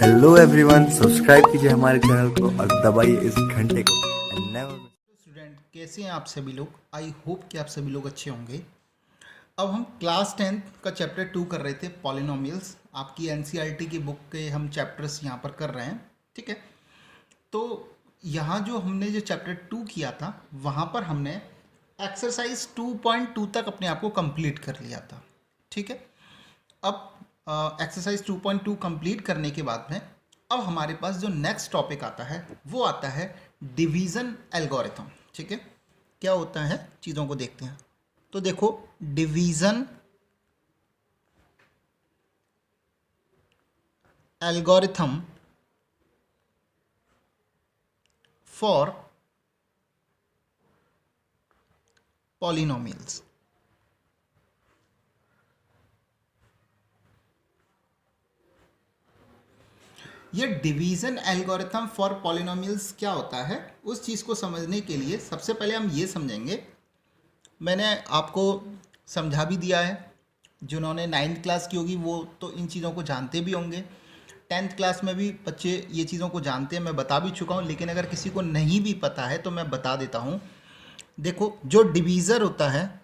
Hello everyone, subscribe कीजिए हमारे channel को और दबाइए इस घंटे को। स्टूडेंट कैसे हैं आप सभी लोग। आई होप कि आप सभी लोग अच्छे होंगे। अब हम क्लास 10th का चैप्टर 2 कर रहे थे, पॉलिनोमियल्स। आपकी एनसीईआरटी की बुक के हम चैप्टर्स यहाँ पर कर रहे हैं, ठीक है। तो यहाँ जो हमने जो चैप्टर 2 किया था, वहाँ पर हमने एक्सरसाइज 2.2 तक अपने आप को कंप्लीट कर लिया था, ठीक है। अब एक्सरसाइज 2.2 कंप्लीट करने के बाद में अब हमारे पास जो नेक्स्ट टॉपिक आता है वो आता है डिवीज़न एल्गोरिथम, ठीक है। क्या होता है, चीज़ों को देखते हैं। तो देखो, डिवीज़न एल्गोरिथम फॉर पॉलिनोमियल्स। ये डिवीज़न एल्गोरिथम फॉर पॉलिनोमियल्स क्या होता है, उस चीज़ को समझने के लिए सबसे पहले हम ये समझेंगे। मैंने आपको समझा भी दिया है, जिन्होंने 9th क्लास की होगी वो तो इन चीज़ों को जानते भी होंगे। 10th क्लास में भी बच्चे ये चीज़ों को जानते हैं, मैं बता भी चुका हूँ। लेकिन अगर किसी को नहीं भी पता है तो मैं बता देता हूँ। देखो, जो डिवीज़र होता है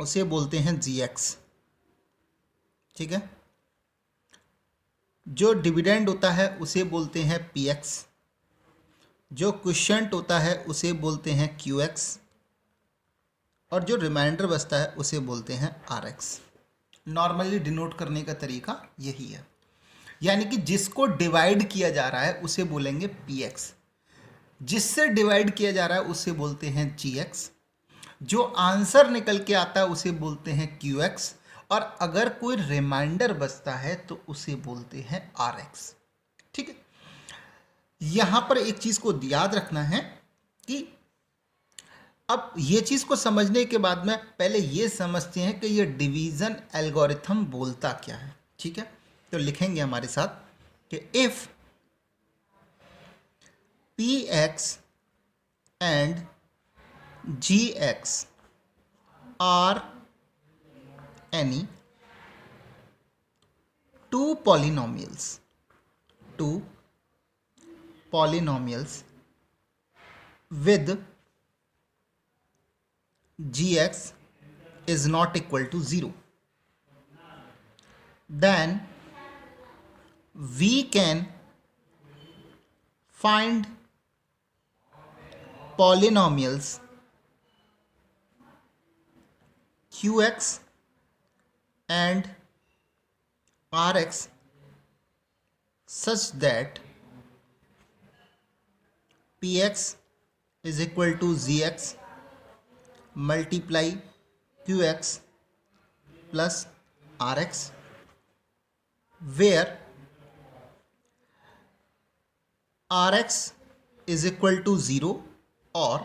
उसे बोलते हैं GX, ठीक है। जो डिविडेंड होता है उसे बोलते हैं PX। जो क्वोशिएंट होता है उसे बोलते हैं QX। और जो रिमाइंडर बचता है उसे बोलते हैं RX। नॉर्मली डिनोट करने का तरीका यही है। यानी कि जिसको डिवाइड किया जा रहा है उसे बोलेंगे PX, जिससे डिवाइड किया जा रहा है उसे बोलते हैं GX, जो आंसर निकल के आता है उसे बोलते हैं QX, और अगर कोई रिमाइंडर बचता है तो उसे बोलते हैं RX, ठीक है। यहां पर एक चीज को याद रखना है कि अब ये चीज को समझने के बाद में पहले ये समझते हैं कि ये डिवीजन एल्गोरिथम बोलता क्या है, ठीक है। तो लिखेंगे हमारे साथ कि if PX and GX are any two polynomials with GX is not equal to 0, then we can find polynomials QX and RX such that PX is equal to GX multiply QX plus RX, where RX is equal to 0 or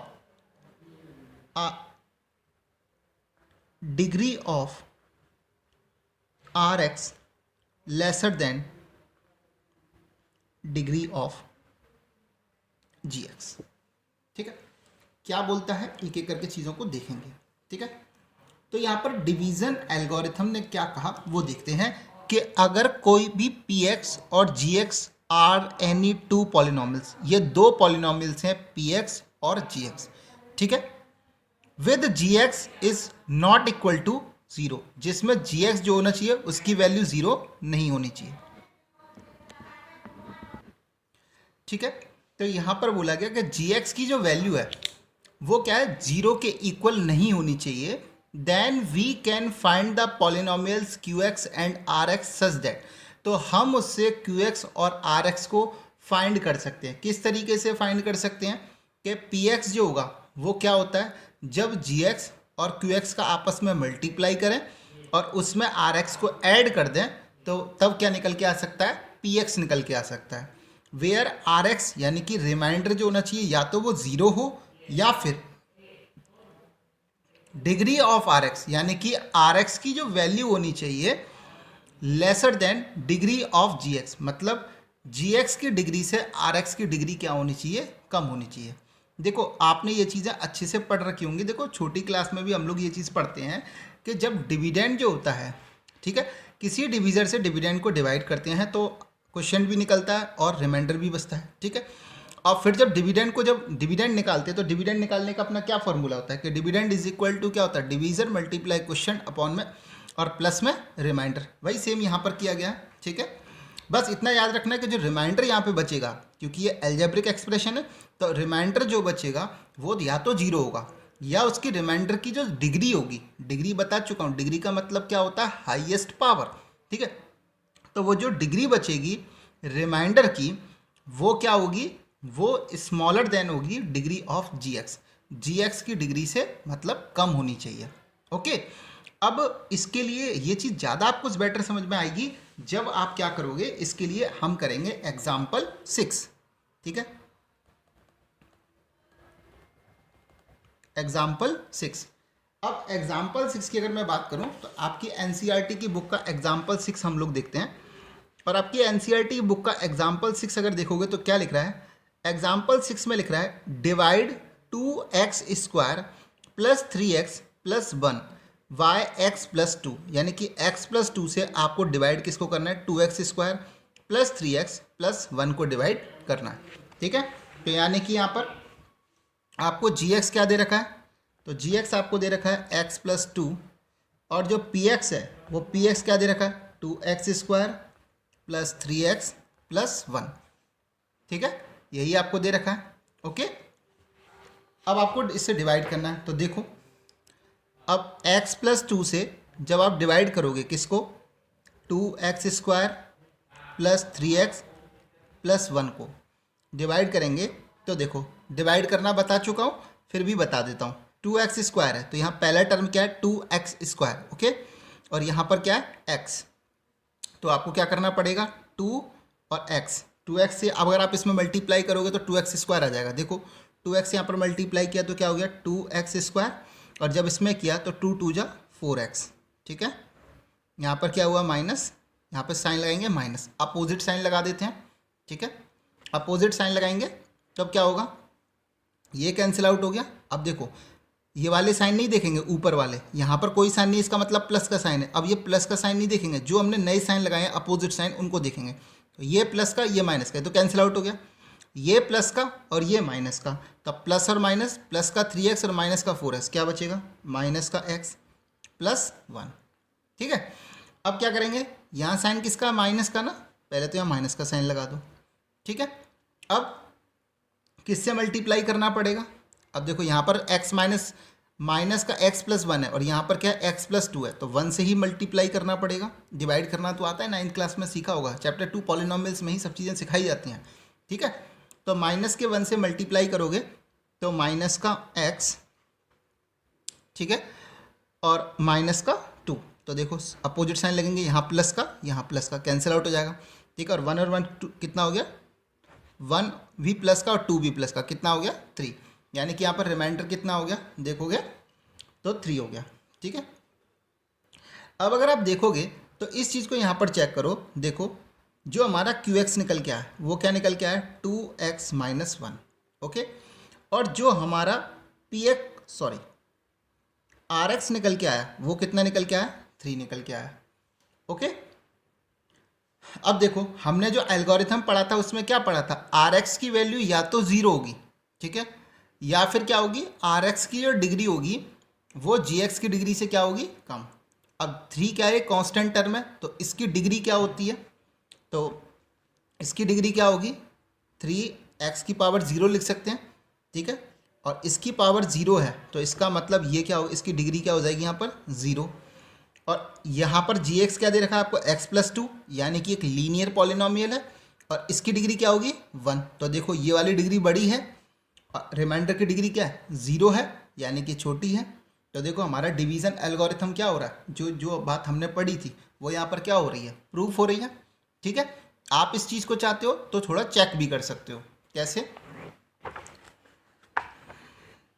degree of RX lesser than degree of GX, ठीक है। क्या बोलता है, एक एक करके चीज़ों को देखेंगे, ठीक है। तो यहाँ पर डिवीज़न एल्गोरिथम ने क्या कहा वो देखते हैं कि अगर कोई भी PX और GX are any two polynomials, ये दो पॉलिनोमियल्स हैं PX और GX, ठीक है, with GX is not equal to 0, जिसमें GX जो होना चाहिए उसकी वैल्यू 0 नहीं होनी चाहिए, ठीक है। तो यहां पर बोला गया कि GX की जो वैल्यू है वो क्या है, 0 के इक्वल नहीं होनी चाहिए। Then we can find the polynomials QX and RX such that, तो हम उससे QX और RX को फाइंड कर सकते हैं। किस तरीके से फाइंड कर सकते हैं कि PX जो होगा वो क्या होता है, जब GX और QX का आपस में मल्टीप्लाई करें और उसमें RX को ऐड कर दें तो तब क्या निकल के आ सकता है, PX निकल के आ सकता है। वेयर RX यानी कि रिमाइंडर जो होना चाहिए या तो वो 0 हो या फिर डिग्री ऑफ RX यानी कि RX की जो वैल्यू होनी चाहिए lesser than degree of GX, मतलब GX की डिग्री से RX की डिग्री क्या होनी चाहिए, कम होनी चाहिए। देखो, आपने ये चीज़ें अच्छे से पढ़ रखी होंगी। देखो, छोटी क्लास में भी हम लोग ये चीज़ पढ़ते हैं कि जब डिविडेंड जो होता है, ठीक है, किसी डिवीज़र से डिविडेंड को डिवाइड करते हैं तो क्वोशिएंट भी निकलता है और रिमाइंडर भी बचता है, ठीक है। और फिर जब डिविडेंड निकालते हैं तो डिविडेंड निकालने का अपना क्या फॉर्मूला होता है कि डिविडेंड इज इक्वल टू क्या होता है, डिवीजन मल्टीप्लाई क्वोशिएंट अपॉन में और प्लस में रिमाइंडर। वही सेम यहाँ पर किया गया है, ठीक है। बस इतना याद रखना है कि जो रिमाइंडर यहाँ पे बचेगा, क्योंकि ये अलजेब्रिक एक्सप्रेशन है, तो रिमाइंडर जो बचेगा वो या तो जीरो होगा या उसकी रिमाइंडर की जो डिग्री होगी, डिग्री बता चुका हूँ, डिग्री का मतलब क्या होता है, हाईएस्ट पावर, ठीक है। तो वो जो डिग्री बचेगी रिमाइंडर की वो क्या होगी, वो स्मॉलर देन होगी डिग्री ऑफ जी एक्स की डिग्री से मतलब कम होनी चाहिए, ओके। अब इसके लिए ये चीज़ ज़्यादा आपको बेटर समझ में आएगी जब आप क्या करोगे, इसके लिए हम करेंगे एग्जाम्पल 6, ठीक है। एग्जाम्पल 6। अब एग्जाम्पल 6 की अगर मैं बात करूं तो आपकी एनसीईआरटी की बुक का एग्जाम्पल 6 हम लोग देखते हैं। और आपकी एनसीईआरटी बुक का एग्जाम्पल 6 अगर देखोगे तो क्या लिख रहा है, एग्जाम्पल 6 में लिख रहा है divide 2x² plus 3x plus 1 by x plus 2, यानी कि x प्लस 2 से आपको डिवाइड किसको करना है, 2x² प्लस 3x प्लस 1 को डिवाइड करना है, ठीक है। तो यानी कि यहाँ पर आपको gx क्या दे रखा है, तो gx आपको दे रखा है x प्लस 2 और जो px है वो px क्या दे रखा है, 2x² प्लस 3x प्लस 1, ठीक है, यही आपको दे रखा है, ओके। अब आपको इससे डिवाइड करना है, तो देखो अब x प्लस 2 से जब आप डिवाइड करोगे किसको, 2x² प्लस 3x प्लस 1 को डिवाइड करेंगे तो देखो डिवाइड करना बता चुका हूँ, फिर भी बता देता हूँ। 2x² है तो यहाँ पहला टर्म क्या है, 2x², ओके, और यहाँ पर क्या है x, तो आपको क्या करना पड़ेगा 2 और x, 2x से अगर आप इसमें मल्टीप्लाई करोगे तो 2x² आ जाएगा। देखो 2x यहाँ पर मल्टीप्लाई किया तो क्या हो गया 2x², और जब इसमें किया तो 2 2 जा 4x, ठीक है। यहाँ पर क्या हुआ माइनस, यहाँ पर साइन लगाएंगे माइनस, अपोजिट साइन लगा देते हैं, ठीक है। अपोजिट साइन लगाएंगे तब क्या होगा, ये कैंसिल आउट हो गया। अब देखो ये वाले साइन नहीं देखेंगे, ऊपर वाले यहाँ पर कोई साइन नहीं, इसका मतलब प्लस का साइन है। अब ये प्लस का साइन नहीं देखेंगे, जो हमने नए साइन लगाए हैं अपोजिट साइन उनको देखेंगे। तो ये प्लस का ये माइनस का, तो कैंसिल आउट हो गया, ये प्लस का और ये माइनस का, तो प्लस और माइनस, प्लस का 3x और माइनस का 4x, क्या बचेगा माइनस का x प्लस 1, ठीक है। अब क्या करेंगे, यहाँ साइन किसका, माइनस का ना, पहले तो यहाँ माइनस का साइन लगा दो, ठीक है। अब किससे मल्टीप्लाई करना पड़ेगा, अब देखो यहाँ पर x माइनस का x प्लस 1 है और यहाँ पर क्या है x प्लस 2 है, तो 1 से ही मल्टीप्लाई करना पड़ेगा। डिवाइड करना तो आता है, 9th क्लास में सीखा होगा, चैप्टर 2 पॉलिनोमियल्स में ही सब चीज़ें सिखाई जाती हैं, ठीक है। तो माइनस के 1 से मल्टीप्लाई करोगे तो माइनस का x, ठीक है, और माइनस का 2, तो देखो अपोजिट साइन लगेंगे, यहाँ प्लस का कैंसिल आउट हो जाएगा, ठीक है। और 1 और 1 कितना हो गया, 1 भी प्लस का और 2 भी प्लस का, कितना हो गया 3, यानी कि यहाँ पर रिमाइंडर कितना हो गया, देखोगे तो 3 हो गया, ठीक है। अब अगर आप देखोगे तो इस चीज़ को यहाँ पर चेक करो, देखो जो हमारा QX निकल के आया है वो क्या निकल के आया है 2x माइनस 1, ओके, और जो हमारा RX निकल के आया वो कितना निकल के आया, 3 निकल के आया, ओके। अब देखो हमने जो एल्गोरिथम पढ़ा था उसमें क्या पढ़ा था, RX की वैल्यू या तो 0 होगी, ठीक है, या फिर क्या होगी, RX की जो डिग्री होगी वो GX की डिग्री से क्या होगी, कम। अब 3 क्या है, कांस्टेंट टर्म है, तो इसकी डिग्री क्या होती है, तो इसकी डिग्री क्या होगी 3x की पावर 0 लिख सकते हैं, ठीक है, और इसकी पावर 0 है तो इसका मतलब ये क्या हो, इसकी डिग्री क्या हो जाएगी यहाँ पर 0, और यहाँ पर gx क्या दे रखा है आपको x प्लस 2, यानी कि एक लीनियर पॉलिनोमियल है, और इसकी डिग्री क्या होगी 1, तो देखो ये वाली डिग्री बड़ी है और रिमाइंडर की डिग्री क्या है 0 है, यानी कि छोटी है। तो देखो हमारा डिवीज़न एल्गोरिथम क्या हो रहा है, जो बात हमने पढ़ी थी वो यहाँ पर क्या हो रही है, प्रूफ हो रही है, ठीक है। आप इस चीज़ को चाहते हो तो थोड़ा चेक भी कर सकते हो, कैसे,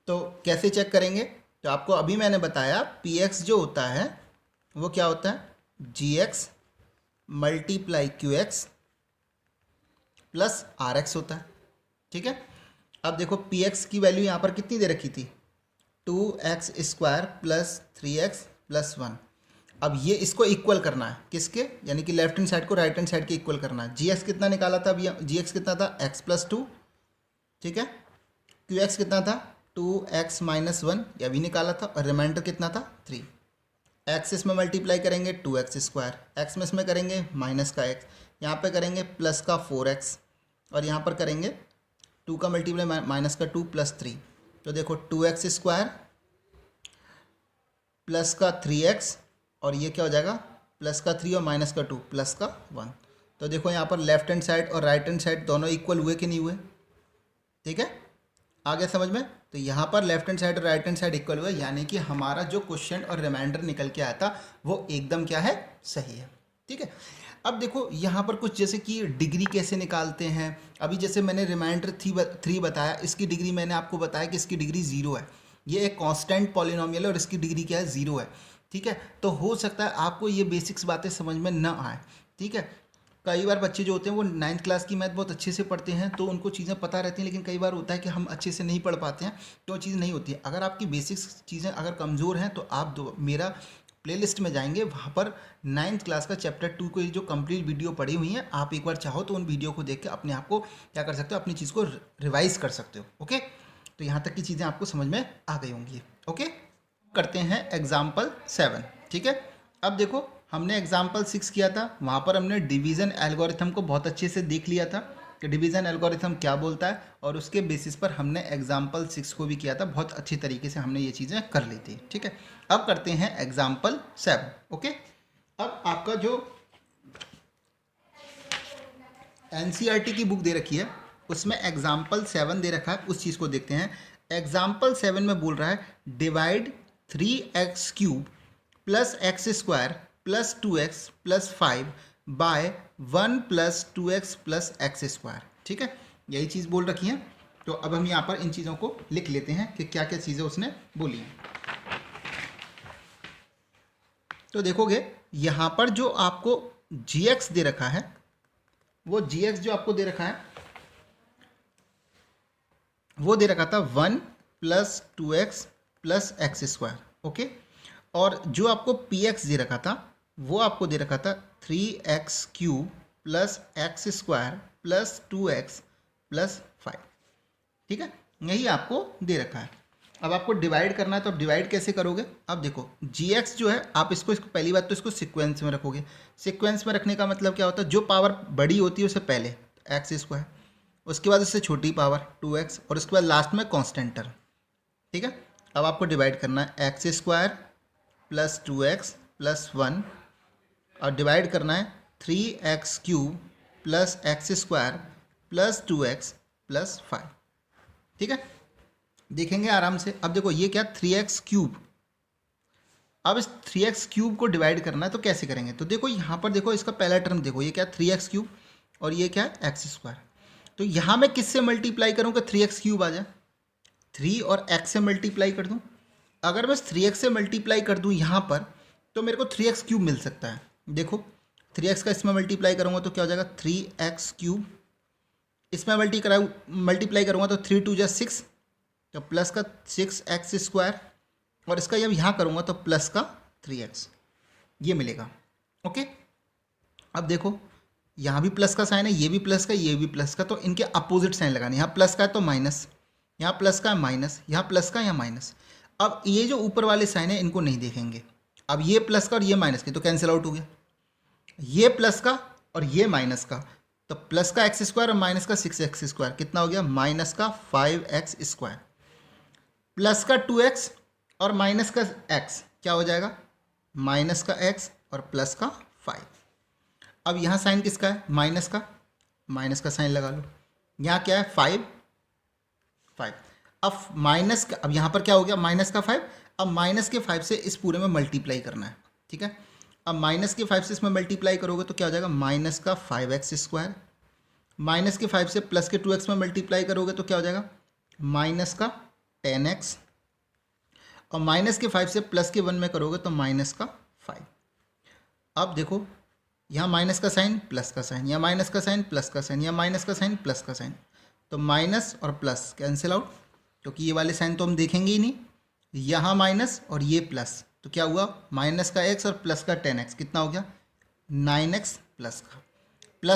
तो कैसे चेक करेंगे, तो आपको अभी मैंने बताया px जो होता है वो क्या होता है gx multiply qx plus rx होता है, ठीक है। अब देखो px की वैल्यू यहाँ पर कितनी दे रखी थी 2x² प्लस 3x प्लस 1, अब ये इसको इक्वल करना है, किसके, यानी कि लेफ्ट हैंड साइड को राइट हैंड साइड के इक्वल करना है। जी एक्स कितना निकाला था अभी, जी एक्स कितना था x+2, ठीक है। क्यू एक्स कितना था 2x-1, यह भी निकाला था, और रिमाइंडर कितना था 3। एक्स इसमें मल्टीप्लाई करेंगे 2x², एक्स में इसमें करेंगे माइनस का x, यहाँ पे करेंगे प्लस का 4x, और यहाँ पर करेंगे 2 का मल्टीप्लाई माइनस का 2 + 3। तो देखो 2x² प्लस का 3x, और ये क्या हो जाएगा प्लस का 3 और माइनस का 2 प्लस का 1। तो देखो यहाँ पर लेफ्ट हैंड साइड और राइट हैंड साइड दोनों इक्वल हुए कि नहीं हुए, ठीक है, आ गया समझ में। तो यहाँ पर लेफ्ट हैंड साइड और राइट हैंड साइड इक्वल हुआ, यानी कि हमारा जो क्वेश्चन और रिमाइंडर निकल के आया था वो एकदम क्या है, सही है, ठीक है। अब देखो यहाँ पर कुछ जैसे कि डिग्री कैसे निकालते हैं। अभी जैसे मैंने रिमाइंडर 3 बताया, इसकी डिग्री मैंने आपको बताया कि इसकी डिग्री 0 है। ये एक कांस्टेंट पॉलिनोमियल है और इसकी डिग्री क्या है, 0 है, ठीक है। तो हो सकता है आपको ये बेसिक्स बातें समझ में न आए, ठीक है। कई बार बच्चे जो होते हैं वो 9th क्लास की मैथ बहुत अच्छे से पढ़ते हैं, तो उनको चीज़ें पता रहती हैं, लेकिन कई बार होता है कि हम अच्छे से नहीं पढ़ पाते हैं, तो वो चीज़ नहीं होती है। अगर आपकी बेसिक्स चीज़ें अगर कमज़ोर हैं तो आप मेरा प्लेलिस्ट में जाएंगे, वहाँ पर 9th क्लास का चैप्टर 2 को जो कंप्लीट वीडियो पड़ी हुई हैं, आप एक बार चाहो तो उन वीडियो को देख के अपने आप को क्या कर सकते हो, अपनी चीज़ को रिवाइज कर सकते हो। ओके, तो यहाँ तक की चीज़ें आपको समझ में आ गई होंगी। ओके, करते हैं एग्जाम्पल 7, ठीक है। अब देखो हमने एग्जाम्पल 6 किया था, वहाँ पर हमने डिवीज़न एल्गोरिथम को बहुत अच्छे से देख लिया था कि डिवीज़न एल्गोरिथम क्या बोलता है, और उसके बेसिस पर हमने एग्जाम्पल 6 को भी किया था, बहुत अच्छी तरीके से हमने ये चीज़ें कर ली थी, ठीक है। अब करते हैं एग्जाम्पल 7। ओके, अब आपका जो NCERT की बुक दे रखी है उसमें एग्जाम्पल 7 दे रखा है, उस चीज़ को देखते हैं। एग्जाम्पल 7 में बोल रहा है divide 3x³ + x² + 2x + 5 bye 1 + 2x + x², ठीक है, यही चीज़ बोल रखी है। तो अब हम यहाँ पर इन चीज़ों को लिख लेते हैं कि क्या क्या चीज़ें उसने बोली हैं। तो देखोगे यहाँ पर जो आपको gx दे रखा है, वो gx जो आपको दे रखा है वो दे रखा था 1 + 2x + x², ओके। और जो आपको px दे रखा था वो आपको दे रखा था 3x³ + x² + 2x + 5, ठीक है, यही आपको दे रखा है। अब आपको डिवाइड करना है, तो आप डिवाइड कैसे करोगे। अब देखो gx जो है आप इसको पहली बात तो इसको सीक्वेंस में रखोगे। सीक्वेंस में रखने का मतलब क्या होता है, जो पावर बड़ी होती है उससे पहले x², उसके बाद उससे छोटी पावर 2x, और उसके बाद लास्ट में कांस्टेंट टर्म, ठीक है। अब आपको डिवाइड करना है x² + 2x + 1, और डिवाइड करना है 3x³ + x² + 2x + 5, ठीक है। देखेंगे आराम से। अब देखो ये क्या 3x³, अब इस 3x³ को डिवाइड करना है तो कैसे करेंगे। तो देखो यहाँ पर देखो इसका पहला टर्म देखो, ये क्या 3x³ और ये क्या है x²। तो यहाँ मैं किससे मल्टीप्लाई करूँगा 3x³ आ जाए, 3 और x से मल्टीप्लाई कर दूँ। अगर मैं 3x से मल्टीप्लाई कर दूँ यहाँ पर तो मेरे को 3x³ मिल सकता है। देखो 3x का इसमें मल्टीप्लाई करूँगा तो क्या हो जाएगा 3x³, इसमें मल्टीप्लाई करूँगा तो 3 × 2 = 6, तो प्लस का 6x², और इसका जब यहाँ करूँगा तो प्लस का 3x, ये मिलेगा। ओके, अब देखो यहाँ भी प्लस का साइन है, ये भी प्लस का, ये भी प्लस का, तो इनके अपोजिट साइन लगाने। यहाँ प्लस का है तो माइनस, यहाँ प्लस का है माइनस, यहाँ प्लस का, यहाँ माइनस। अब ये जो ऊपर वाले साइन है इनको नहीं देखेंगे। अब ये प्लस का और ये माइनस के तो कैंसिल आउट हो गया, ये प्लस का और ये माइनस का, तो प्लस का x² और माइनस का 6x², कितना हो गया माइनस का 5x², प्लस का 2x और माइनस का x क्या हो जाएगा माइनस का x और प्लस का 5। अब यहाँ साइन किसका है माइनस का साइन लगा लो। यहाँ क्या है 5। अब माइनस का, अब यहाँ पर क्या हो गया माइनस का 5। अब माइनस के 5 से इस पूरे में मल्टीप्लाई करना है, ठीक है। अब माइनस के 5 से इसमें मल्टीप्लाई करोगे तो क्या हो जाएगा माइनस का 5x², माइनस के 5 से प्लस के 2x में मल्टीप्लाई करोगे तो क्या हो जाएगा माइनस का 10x, और माइनस के 5 से प्लस के 1 में करोगे तो माइनस का 5। अब देखो यहाँ माइनस का साइन प्लस का साइन, यहाँ माइनस का साइन प्लस का साइन, यहाँ माइनस का साइन प्लस का साइन, तो माइनस और प्लस कैंसिल आउट, क्योंकि ये वाले साइन तो हम देखेंगे ही नहीं। यहाँ माइनस और ये प्लस, तो क्या हुआ, माइनस का x और प्लस का 10x कितना हो गया 9x प्लस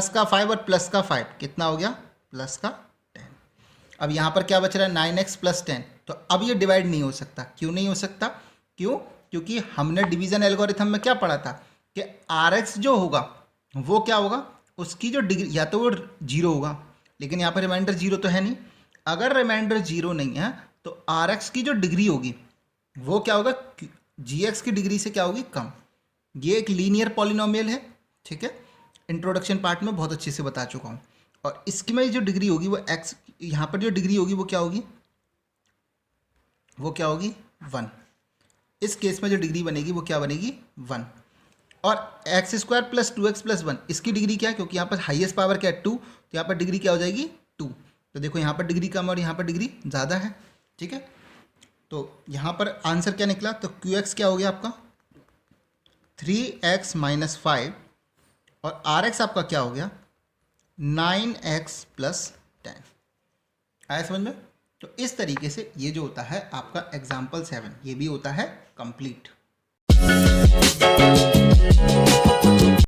का 5 और प्लस का 5 कितना हो गया प्लस का 10। अब यहाँ पर क्या बच रहा है 9x प्लस 10। तो अब ये डिवाइड नहीं हो सकता। क्यों नहीं हो सकता? क्योंकि हमने डिवीजन एल्गोरिथम में क्या पढ़ा था कि RX जो होगा वो क्या होगा, उसकी जो डिग्री या तो वो 0 होगा, लेकिन यहाँ पर रिमाइंडर 0 तो है नहीं। अगर रिमाइंडर 0 नहीं है तो RX की जो डिग्री होगी वो क्या होगा, GX की डिग्री से क्या होगी, कम। ये एक लीनियर पॉलिनोमियल है, ठीक है, इंट्रोडक्शन पार्ट में बहुत अच्छे से बता चुका हूँ। और इसकी में जो डिग्री होगी वो x, यहाँ पर जो डिग्री होगी वो क्या होगी, 1। इस केस में जो डिग्री बनेगी वो क्या बनेगी 1। और x² प्लस 2x प्लस 1 इसकी डिग्री क्या है, क्योंकि यहाँ पर हाईएस्ट पावर क्या है 2, तो यहाँ पर डिग्री क्या हो जाएगी 2। तो देखो यहाँ पर डिग्री कम और यहाँ पर डिग्री ज़्यादा है, ठीक है। तो यहाँ पर आंसर क्या निकला, तो QX क्या हो गया आपका 3x माइनस 5 और RX आपका क्या हो गया 9x प्लस 10। आया समझ में? तो इस तरीके से ये जो होता है आपका एग्जाम्पल 7 ये भी होता है कंप्लीट।